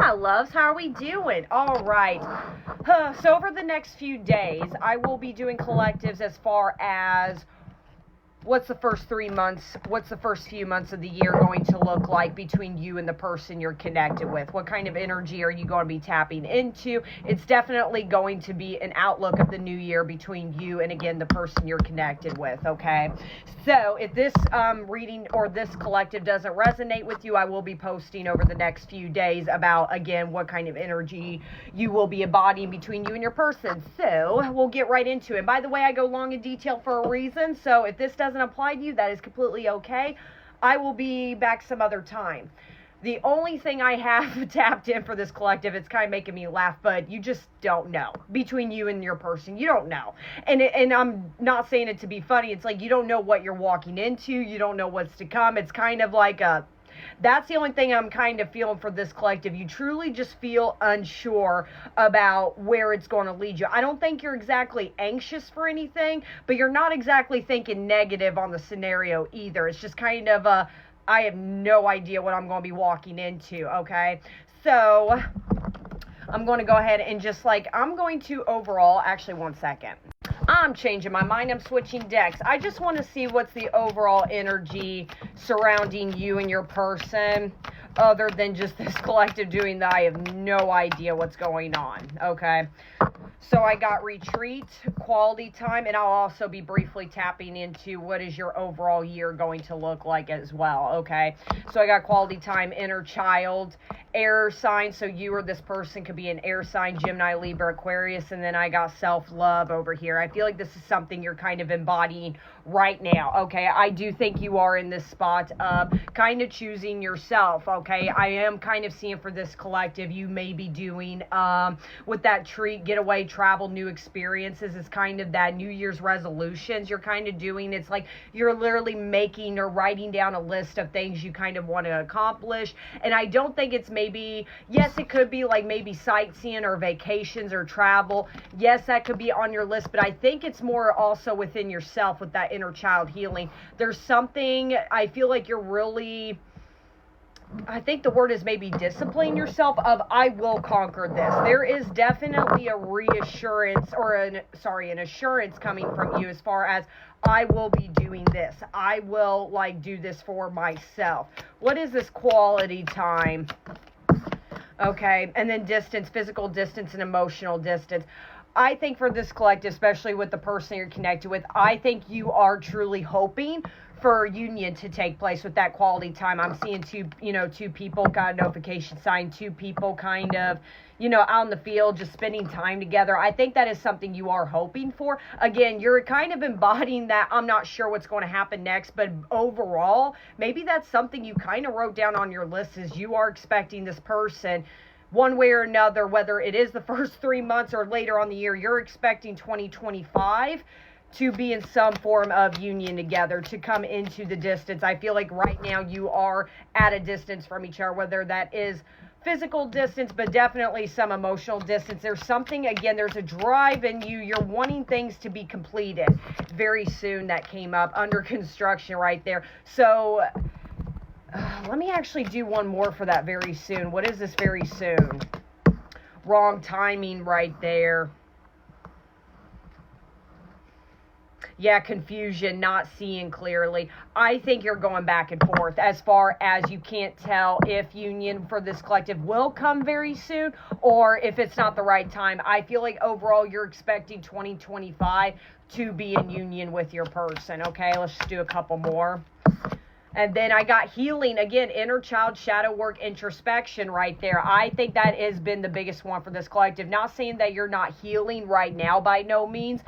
my loves. How are we doing? All right. So over the next few days, I will be doing collectives as far as what's the first few months of the year going to look like between you and the person you're connected with? What kind of energy are you going to be tapping into? It's definitely going to be an outlook of the new year between you and, again, the person you're connected with, okay? So if this reading or this collective doesn't resonate with you, I will be posting over the next few days about, again, what kind of energy you will be embodying between you and your person. So we'll get right into it. By the way, I go long in detail for a reason, so if this doesn't apply to you, that is completely okay. I will be back some other time. The only thing I have tapped in for this collective, it's kind of making me laugh, but you just don't know. Between you and your person, you don't know. And I'm not saying it to be funny. It's like you don't know what you're walking into. You don't know what's to come. It's kind of like that's the only thing I'm kind of feeling for this collective. You truly just feel unsure about where it's going to lead you. I don't think you're exactly anxious for anything, but you're not exactly thinking negative on the scenario either. It's just kind of I have no idea what I'm going to be walking into, okay? So I'm going to go ahead and just I'm going to overall, actually 1 second. I'm changing my mind. I'm switching decks. I just want to see what's the overall energy surrounding you and your person, other than just this collective doing that. I have no idea what's going on, okay? So I got retreat, quality time, and I'll also be briefly tapping into what is your overall year going to look like as well, okay? So I got quality time, inner child, air sign, so you or this person could be an air sign, Gemini, Libra, Aquarius, and then I got self-love over here. I feel like this is something you're kind of embodying right now, okay? I do think you are in this spot of kind of choosing yourself, okay? I am kind of seeing for this collective, you may be doing with that treat, getaway, travel, new experiences is kind of that New Year's resolutions you're kind of doing. It's like you're literally making or writing down a list of things you kind of want to accomplish. And I don't think it's maybe, yes, it could be like maybe sightseeing or vacations or travel. Yes, that could be on your list, but I think it's more also within yourself with that inner child healing. There's something, I feel like you're really, I think the word is maybe discipline yourself of, I will conquer this. There is definitely a reassurance or an assurance coming from you as far as, I will be doing this. I will do this for myself. What is this quality time? Okay. And then distance, physical distance and emotional distance. I think for this collective, especially with the person you're connected with, I think you are truly hoping for union to take place with that quality time. I'm seeing two people, got a notification sign, two people kind of, out in the field, just spending time together. I think that is something you are hoping for. Again, you're kind of embodying that I'm not sure what's going to happen next, but overall, maybe that's something you kind of wrote down on your list is you are expecting this person one way or another, whether it is the first 3 months or later on the year, you're expecting 2025 to be in some form of union together, to come into the distance. I feel like right now you are at a distance from each other, whether that is physical distance, but definitely some emotional distance. There's something, again, there's a drive in you. You're wanting things to be completed very soon. That came up under construction right there. So let me actually do one more for that very soon. What is this very soon? Wrong timing right there. Yeah, confusion, not seeing clearly. I think you're going back and forth as far as you can't tell if union for this collective will come very soon or if it's not the right time. I feel like overall you're expecting 2025 to be in union with your person. Okay, let's just do a couple more. And then I got healing, again, inner child, shadow work, introspection right there. I think that has been the biggest one for this collective. Not saying that you're not healing right now by no means,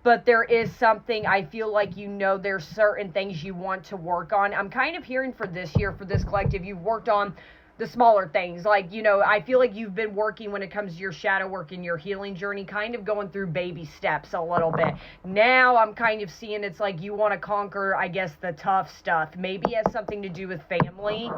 but there is something, I feel like there's certain things you want to work on. I'm kind of hearing for this year, for this collective, you've worked on the smaller things. I feel like you've been working when it comes to your shadow work and your healing journey, kind of going through baby steps a little bit. Now I'm kind of seeing it's like you want to conquer, I guess, the tough stuff. Maybe it has something to do with family,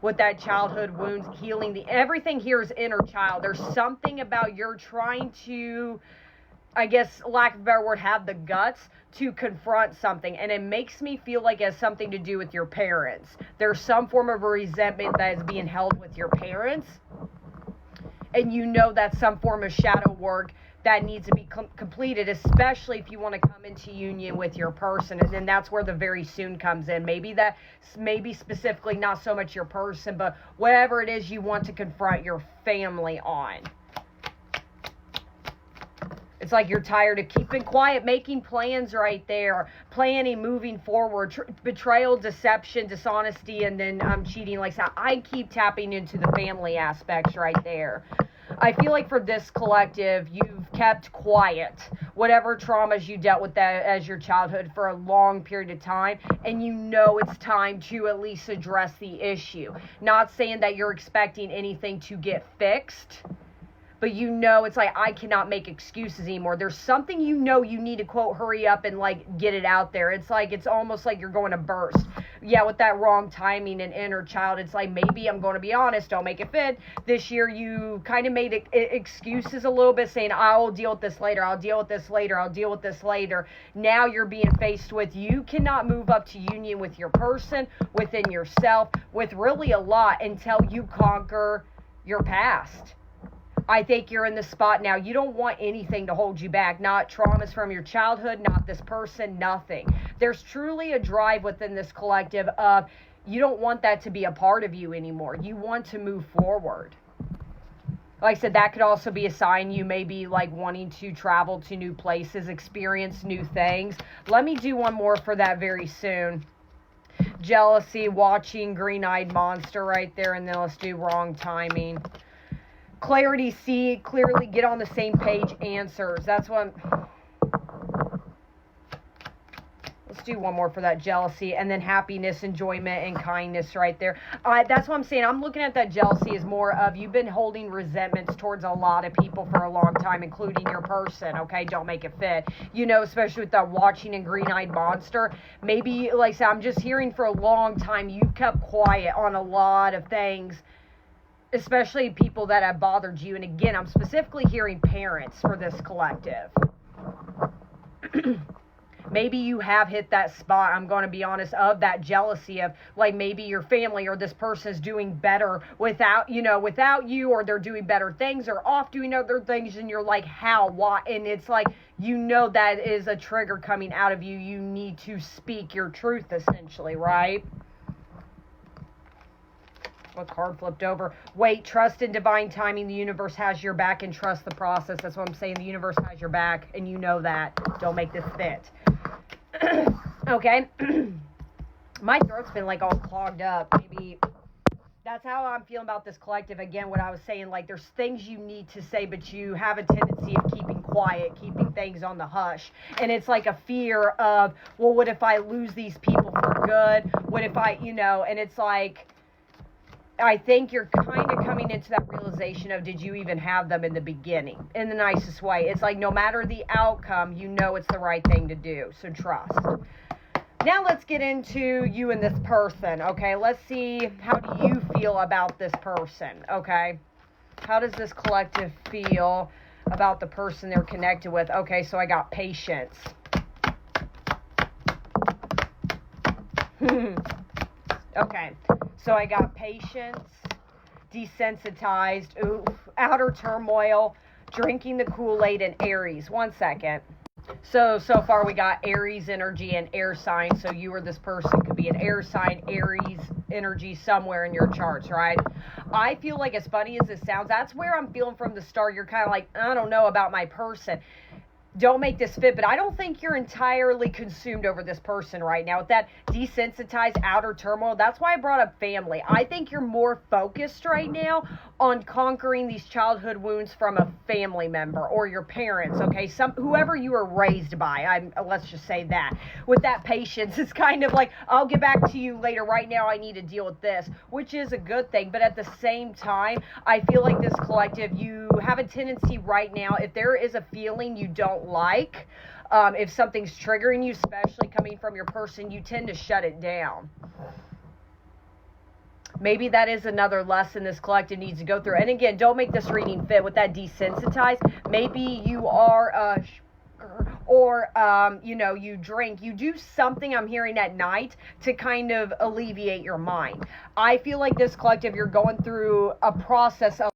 with that childhood wounds, healing. Everything here is inner child. There's something about you're trying to, I guess, lack of a better word, have the guts to confront something. And it makes me feel like it has something to do with your parents. There's some form of resentment that is being held with your parents. and you know that's some form of shadow work that needs to be completed, especially if you want to come into union with your person. And then that's where the very soon comes in. Maybe specifically not so much your person, but whatever it is you want to confront your family on. It's like you're tired of keeping quiet, making plans right there, planning, moving forward, betrayal, deception, dishonesty, and then cheating. Like that. I keep tapping into the family aspects right there. I feel like for this collective, you've kept quiet whatever traumas you dealt with that as your childhood for a long period of time, and you know it's time to at least address the issue. Not saying that you're expecting anything to get fixed, but you know it's like, I cannot make excuses anymore. There's something you know you need to, quote, hurry up and, like, get it out there. It's like, it's almost like you're going to burst. Yeah, with that wrong timing and inner child, it's like, maybe, I'm going to be honest, don't make it fit. This year you kind of made excuses a little bit, saying, I'll deal with this later, I'll deal with this later, I'll deal with this later. Now you're being faced with, you cannot move up to union with your person, within yourself, with really a lot until you conquer your past. I think you're in the spot now. You don't want anything to hold you back. Not traumas from your childhood, not this person, nothing. There's truly a drive within this collective of, you don't want that to be a part of you anymore. You want to move forward. Like I said, that could also be a sign you may be like wanting to travel to new places, experience new things. Let me do one more for that very soon. Jealousy, watching, green-eyed monster right there, and then let's do wrong timing. Clarity, see, clearly, get on the same page, answers. That's what let's do one more for that jealousy, and then happiness, enjoyment, and kindness right there. That's what I'm saying. I'm looking at that jealousy as more of, you've been holding resentments towards a lot of people for a long time, including your person, okay? Don't make it fit. You know, especially with that watching and green-eyed monster. Maybe, like I said, I'm just hearing for a long time, you've kept quiet on a lot of things, especially people that have bothered you. And again, I'm specifically hearing parents for this collective. Maybe you have hit that spot, I'm going to be honest, of that jealousy of, like, maybe your family or this person is doing better without you, or they're doing better things or off doing other things, and you're like, how, why? And it's like, you know that is a trigger coming out of you. You need to speak your truth, essentially, right? What card flipped over? Wait, trust in divine timing. The universe has your back, and trust the process. That's what I'm saying. The universe has your back, and you know that. Don't make this fit. Okay. My throat's been like all clogged up. Maybe that's how I'm feeling about this collective. Again, what I was saying, like, there's things you need to say, but you have a tendency of keeping quiet, keeping things on the hush. And it's like a fear of, well, what if I lose these people for good? What if I, and it's like, I think you're kind of coming into that realization of, did you even have them in the beginning? In the nicest way. It's like, no matter the outcome, you know it's the right thing to do. So trust. Now let's get into you and this person, okay? Let's see, how do you feel about this person, okay? How does this collective feel about the person they're connected with? Okay, so I got patience. Okay, so I got patience, desensitized, outer turmoil, drinking the Kool-Aid, and Aries. One second. So far we got Aries energy and air sign. So you or this person could be an air sign, Aries energy somewhere in your charts, right? I feel like, as funny as this sounds, that's where I'm feeling from the start. You're kind of like, I don't know about my person. Don't make this fit, but I don't think you're entirely consumed over this person right now. With that desensitized outer turmoil, that's why I brought up family. I think you're more focused right now on conquering these childhood wounds from a family member or your parents, okay? Whoever you were raised by, let's just say that. With that patience, it's kind of like, I'll get back to you later. Right now, I need to deal with this, which is a good thing. But at the same time, I feel like this collective, you have a tendency right now, if there is a feeling you don't like, if something's triggering you, especially coming from your person, you tend to shut it down. Maybe that is another lesson this collective needs to go through. And again, don't make this reading fit with that desensitized. Maybe you are or you drink, you do something, I'm hearing, at night to kind of alleviate your mind. I feel like this collective, you're going through a process of